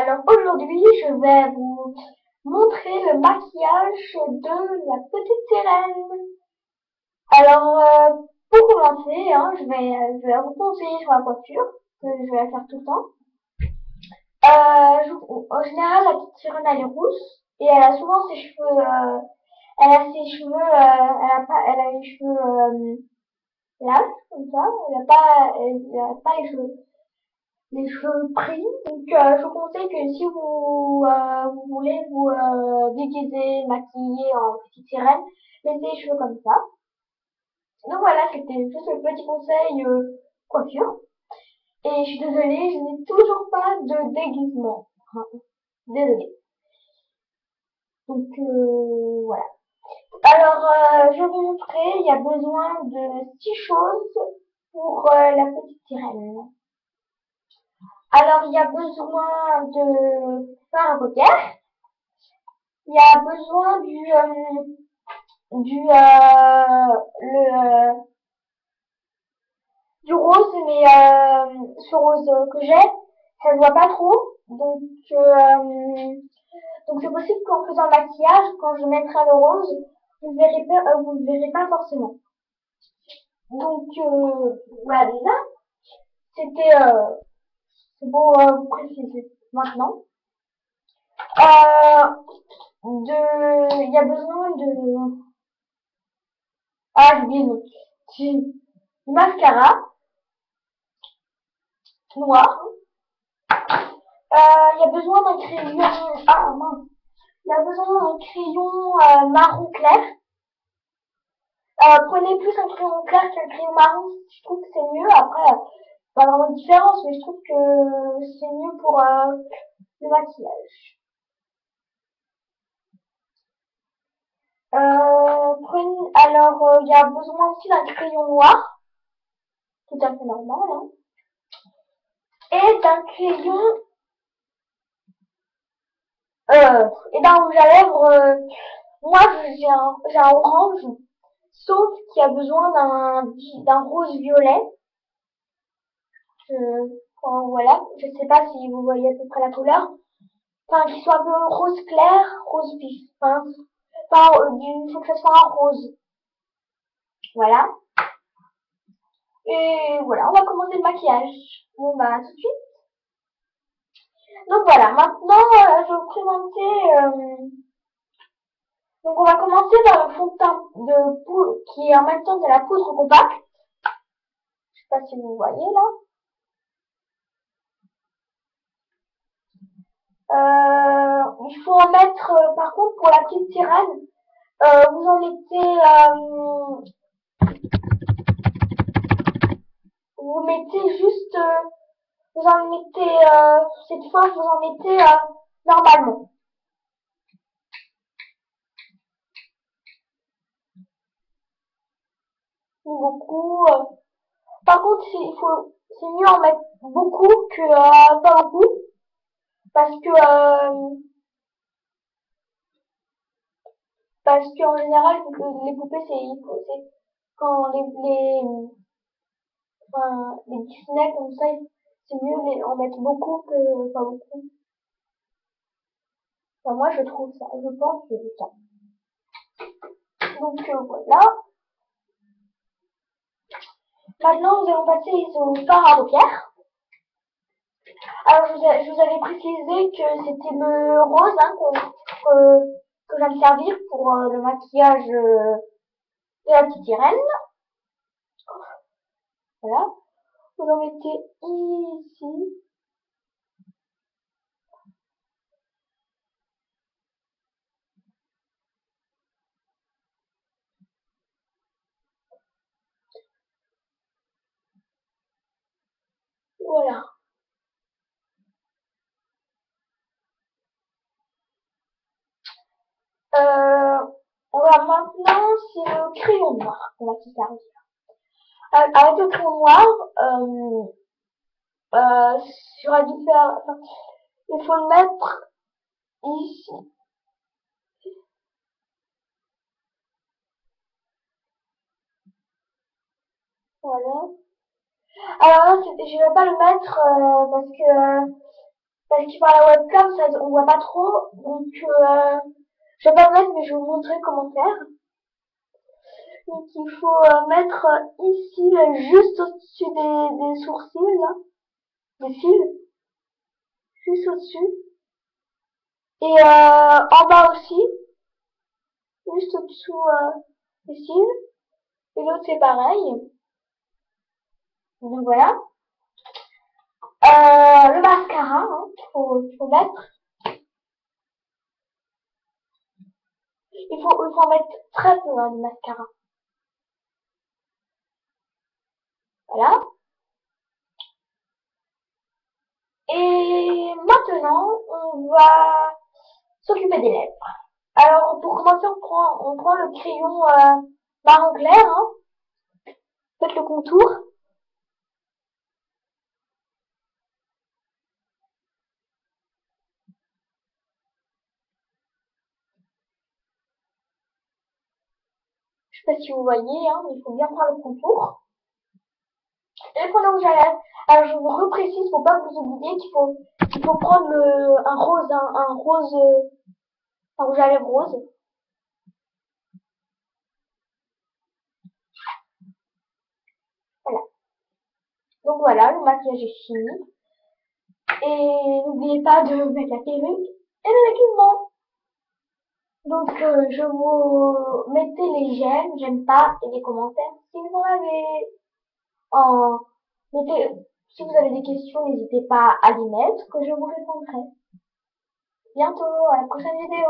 Alors aujourd'hui, je vais vous montrer le maquillage de la petite sirène. Alors, pour commencer, hein, je vais vous conseiller sur la coiffure, que je vais faire tout le temps. En général, la petite sirène, elle est rousse, et elle a souvent ses cheveux, elle a ses cheveux, elle a les cheveux, larges, comme ça. Elle a pas les cheveux pris. Donc, je vous conseille que si vous voulez vous déguiser, maquiller en petite sirène, mettez les cheveux comme ça. Donc voilà, c'était juste le petit conseil coiffure. Et je suis désolée, je n'ai toujours pas de déguisement. Enfin, désolée. Donc voilà. Alors, je vais vous montrer, il y a besoin de 6 choses pour la petite sirène. Alors, il y a besoin de faire un paupière. Il y a besoin le, du rose, mais ce rose que j'ai, ça se voit pas trop. Donc c'est possible qu'en faisant le maquillage, quand je mettrai le rose, vous ne verrez pas forcément. Donc voilà, déjà, c'était c'est pour vous préciser maintenant. Il y a besoin de, ah, j'ai oublié le nom. Du mascara noir. Il y a besoin d'un crayon, ah mince, il y a besoin d'un crayon marron clair. Prenez plus un crayon clair qu'un crayon marron, je trouve que c'est mieux. Après, pas vraiment de différence, mais je trouve que c'est mieux pour le maquillage. Il y a besoin aussi d'un crayon noir, tout à fait normal, hein, et d'un crayon et d'un rouge à lèvres. Moi, j'ai un orange, sauf qu'il y a besoin d'un rose violet. Voilà, je sais pas si vous voyez à peu près la couleur. Enfin, qu'il soit un peu rose clair, rose vif. Enfin, il faut que ça soit un rose. Voilà. Et voilà, on va commencer le maquillage. Bon, bah, tout de suite. Donc voilà, maintenant, je vais vous présenter. Donc on va commencer par le fond de teint de poudre, qui est en même temps de la poudre compacte. Je sais pas si vous voyez là. Il faut en mettre, par contre, pour la petite sirène, vous en vous mettez juste, vous en mettez, cette fois, vous en mettez normalement. Beaucoup. Par contre, c'est mieux en mettre beaucoup que pas beaucoup, parce que parce qu'en général, les poupées, c'est quand les Disney comme ça, c'est mieux en mettre beaucoup que pas beaucoup. Enfin, moi, je trouve ça. Je pense que c'est ça. Donc, voilà. Maintenant, nous allons passer au fard à paupières. Alors, je vous avais précisé que c'était le rose, hein, que j'allais me servir pour le maquillage de la petite sirène. Voilà. Vous en mettez ici. Voilà. Euh, on va maintenant, c'est le crayon noir qu'on va se servir. Avec le crayon noir, sur la différence, enfin, il faut le mettre ici. Voilà. Alors là, je vais pas le mettre parce que Parce que par la webcam, ça, on voit pas trop. Donc, je vais pas le mettre, mais je vais vous montrer comment faire. Donc, il faut mettre ici, là, juste au-dessus des sourcils, là, des cils, juste au-dessus. Et en bas aussi, juste au-dessous des cils. Et l'autre, c'est pareil. Donc voilà. Le mascara, hein, faut mettre. Il faut en mettre très peu, hein, du mascara. Voilà. Et maintenant, on va s'occuper des lèvres. Alors, pour commencer, on prend le crayon marron clair, hein, faites le contour. Je sais pas si vous voyez, hein, mais il faut bien faire le contour. Et pour le rouge à lèvres, alors je vous reprécise, faut pas que vous oubliez qu'il faut prendre un rose, un rose, un rouge à lèvres rose. Voilà. Donc voilà, le maquillage est fini. Et n'oubliez pas de mettre la perruque et le maquillement. Donc je vous mettez les j'aime pas et les commentaires si vous en avez. En mettez, si vous avez des questions, n'hésitez pas à les mettre que je vous répondrai. Bientôt à la prochaine vidéo.